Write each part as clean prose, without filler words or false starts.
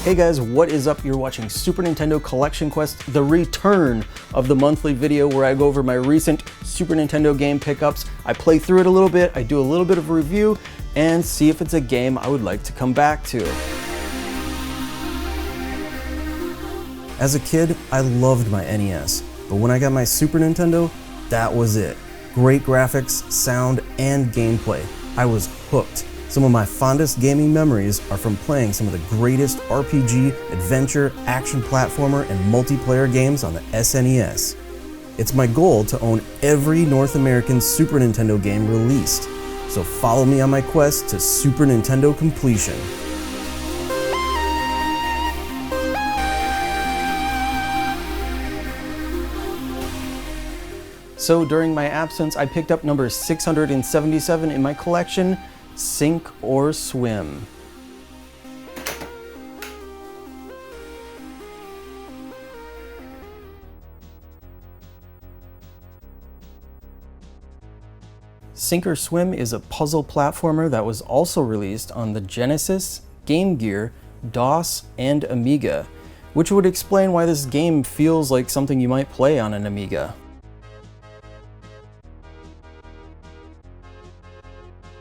Hey guys, what is up? You're watching Super Nintendo Collection Quest, the return of the monthly video where I go over my recent Super Nintendo game pickups. I play through it a little bit, I do a little bit of a review, and see if it's a game I would like to come back to. As a kid, I loved my NES, but when I got my Super Nintendo, that was it. Great graphics, sound, and gameplay. I was hooked. Some of my fondest gaming memories are from playing some of the greatest RPG, adventure, action platformer, and multiplayer games on the SNES. It's my goal to own every North American Super Nintendo game released, so follow me on my quest to Super Nintendo completion. So during my absence, I picked up number 677 in my collection, Sink or Swim. Sink or Swim is a puzzle platformer that was also released on the Genesis, Game Gear, DOS, and Amiga, which would explain why this game feels like something you might play on an Amiga.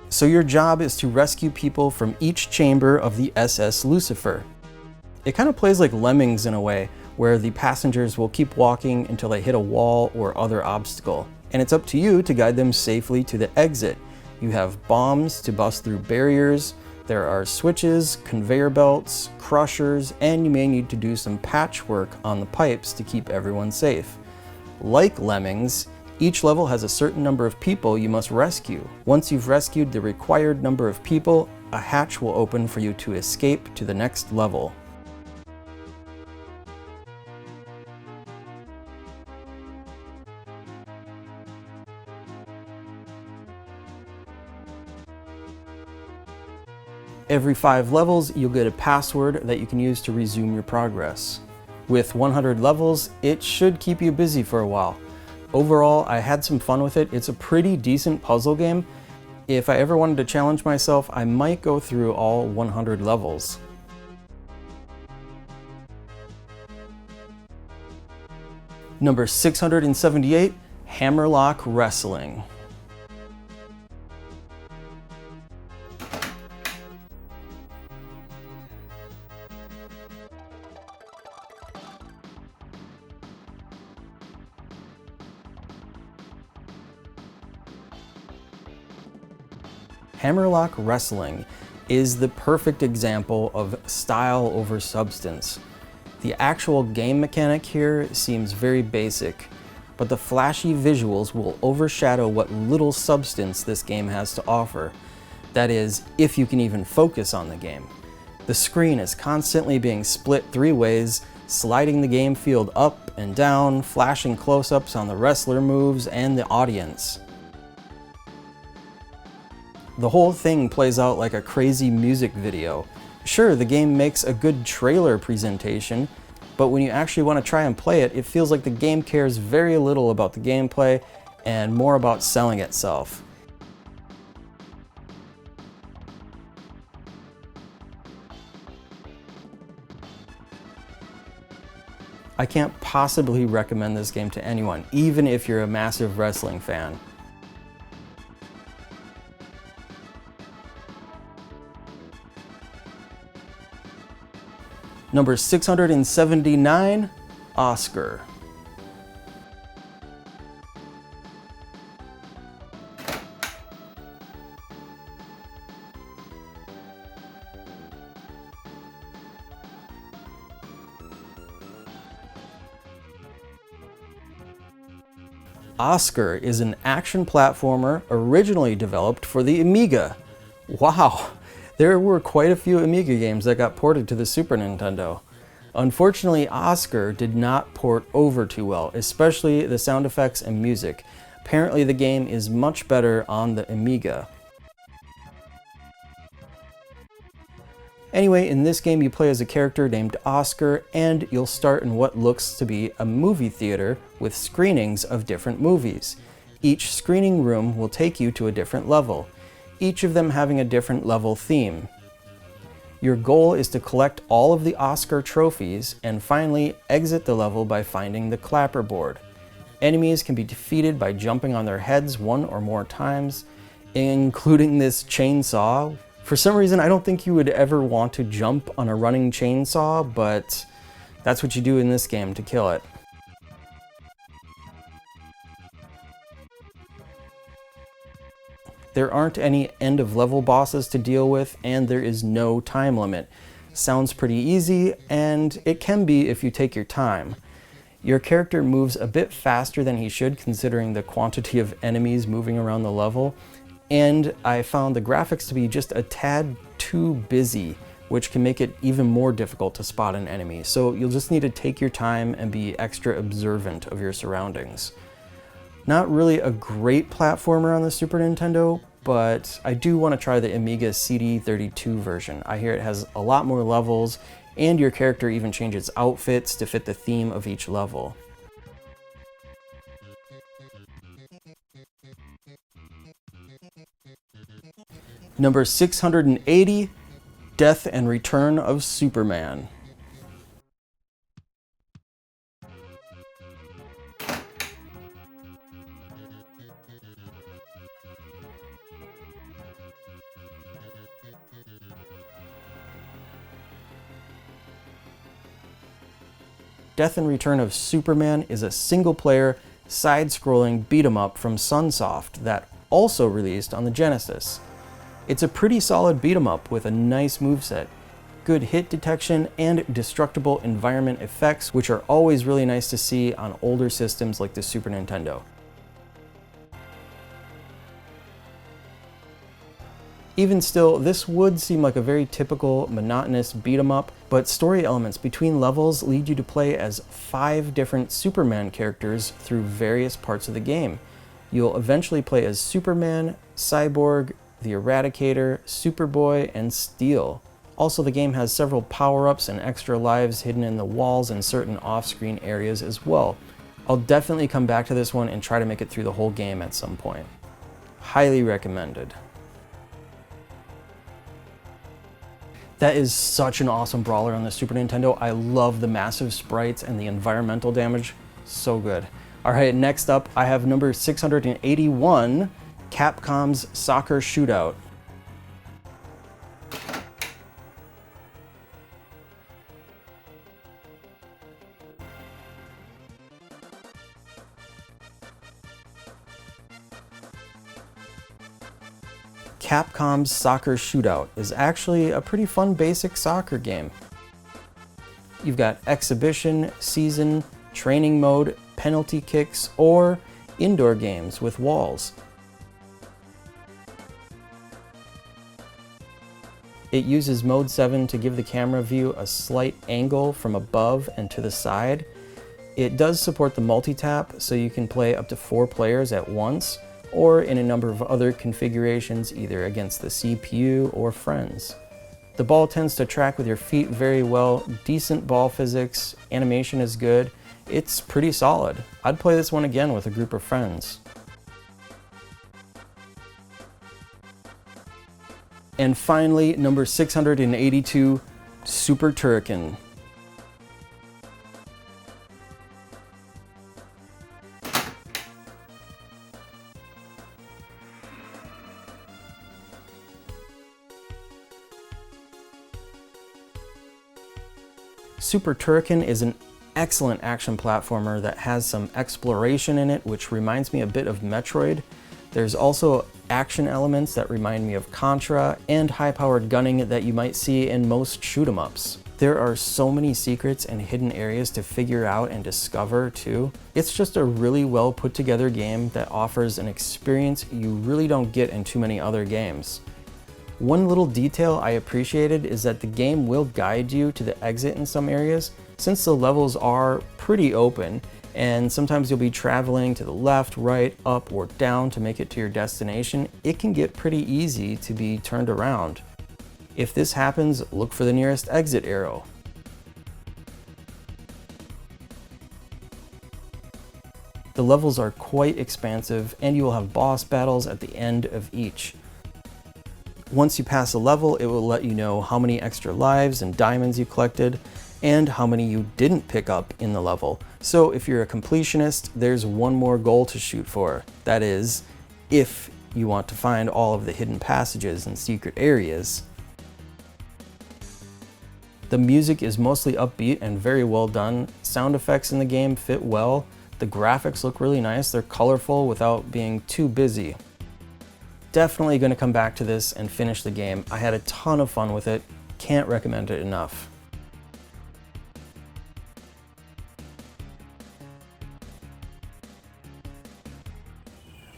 So your job is to rescue people from each chamber of the SS Lucifer. It kind of plays like Lemmings in a way, where the passengers will keep walking until they hit a wall or other obstacle. And it's up to you to guide them safely to the exit. You have bombs to bust through barriers, there are switches, conveyor belts, crushers, and you may need to do some patchwork on the pipes to keep everyone safe. Like Lemmings, each level has a certain number of people you must rescue. Once you've rescued the required number of people, a hatch will open for you to escape to the next level. Every 5 levels, you'll get a password that you can use to resume your progress. With 100 levels, it should keep you busy for a while. Overall, I had some fun with it. It's a pretty decent puzzle game. If I ever wanted to challenge myself, I might go through all 100 levels. Number 678, Hammerlock Wrestling. Hammerlock Wrestling is the perfect example of style over substance. The actual game mechanic here seems very basic, but the flashy visuals will overshadow what little substance this game has to offer. That is, if you can even focus on the game. The screen is constantly being split 3 ways, sliding the game field up and down, flashing close-ups on the wrestler moves and the audience. The whole thing plays out like a crazy music video. Sure, the game makes a good trailer presentation, but when you actually want to try and play it, it feels like the game cares very little about the gameplay and more about selling itself. I can't possibly recommend this game to anyone, even if you're a massive wrestling fan. Number 679, Oscar. Oscar is an action platformer originally developed for the Amiga. Wow! There were quite a few Amiga games that got ported to the Super Nintendo. Unfortunately, Oscar did not port over too well, especially the sound effects and music. Apparently the game is much better on the Amiga. Anyway, in this game you play as a character named Oscar, and you'll start in what looks to be a movie theater with screenings of different movies. Each screening room will take you to a different level, each of them having a different level theme. Your goal is to collect all of the Oscar trophies and finally exit the level by finding the clapperboard. Enemies can be defeated by jumping on their heads one or more times, including this chainsaw. For some reason, I don't think you would ever want to jump on a running chainsaw, but that's what you do in this game to kill it. There aren't any end of level bosses to deal with, and there is no time limit. Sounds pretty easy, and it can be if you take your time. Your character moves a bit faster than he should considering the quantity of enemies moving around the level, and I found the graphics to be just a tad too busy, which can make it even more difficult to spot an enemy. So you'll just need to take your time and be extra observant of your surroundings. Not really a great platformer on the Super Nintendo, but I do want to try the Amiga CD32 version. I hear it has a lot more levels, and your character even changes outfits to fit the theme of each level. Number 680, Death and Return of Superman. Death and Return of Superman is a single-player, side-scrolling beat-em-up from Sunsoft that also released on the Genesis. It's a pretty solid beat-em-up with a nice moveset, good hit detection, and destructible environment effects, which are always really nice to see on older systems like the Super Nintendo. Even still, this would seem like a very typical, monotonous beat-em-up, but story elements between levels lead you to play as 5 different Superman characters through various parts of the game. You'll eventually play as Superman, Cyborg, the Eradicator, Superboy, and Steel. Also, the game has several power-ups and extra lives hidden in the walls and certain off-screen areas as well. I'll definitely come back to this one and try to make it through the whole game at some point. Highly recommended. That is such an awesome brawler on the Super Nintendo. I love the massive sprites and the environmental damage. So good. All right, next up, I have number 681, Capcom's Soccer Shootout. Capcom's Soccer Shootout is actually a pretty fun basic soccer game. You've got exhibition, season, training mode, penalty kicks, or indoor games with walls. It uses Mode 7 to give the camera view a slight angle from above and to the side. It does support the multi-tap, so you can play up to 4 players at once, or in a number of other configurations, either against the CPU or friends. The ball tends to track with your feet very well, decent ball physics, animation is good, it's pretty solid. I'd play this one again with a group of friends. And finally, number 682, Super Turrican. Super Turrican is an excellent action platformer that has some exploration in it, which reminds me a bit of Metroid. There's also action elements that remind me of Contra, and high-powered gunning that you might see in most shoot-em-ups. There are so many secrets and hidden areas to figure out and discover too. It's just a really well put together game that offers an experience you really don't get in too many other games. One little detail I appreciated is that the game will guide you to the exit in some areas, since the levels are pretty open, and sometimes you'll be traveling to the left, right, up, or down to make it to your destination. It can get pretty easy to be turned around. If this happens, look for the nearest exit arrow. The levels are quite expansive, and you will have boss battles at the end of each. Once you pass a level, it will let you know how many extra lives and diamonds you collected and how many you didn't pick up in the level. So if you're a completionist, there's one more goal to shoot for. That is, if you want to find all of the hidden passages and secret areas. The music is mostly upbeat and very well done. Sound effects in the game fit well. The graphics look really nice. They're colorful without being too busy. Definitely going to come back to this and finish the game. I had a ton of fun with it. Can't recommend it enough.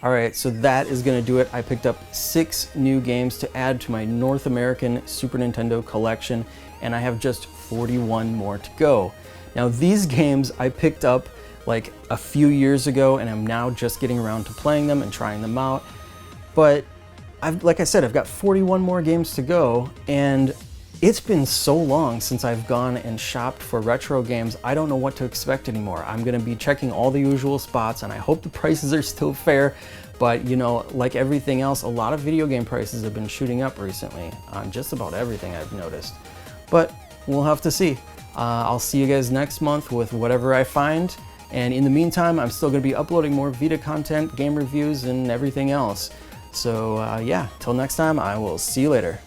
Alright, so that is going to do it. I picked up 6 new games to add to my North American Super Nintendo collection, and I have just 41 more to go. Now these games I picked up like a few years ago, and I'm now just getting around to playing them and trying them out. But like I said, I've got 41 more games to go, and it's been so long since I've gone and shopped for retro games, I don't know what to expect anymore. I'm gonna be checking all the usual spots, and I hope the prices are still fair, but you know, like everything else, a lot of video game prices have been shooting up recently on just about everything I've noticed. But we'll have to see. I'll see you guys next month with whatever I find, and in the meantime, I'm still gonna be uploading more Vita content, game reviews, and everything else. So yeah, till next time, I will see you later.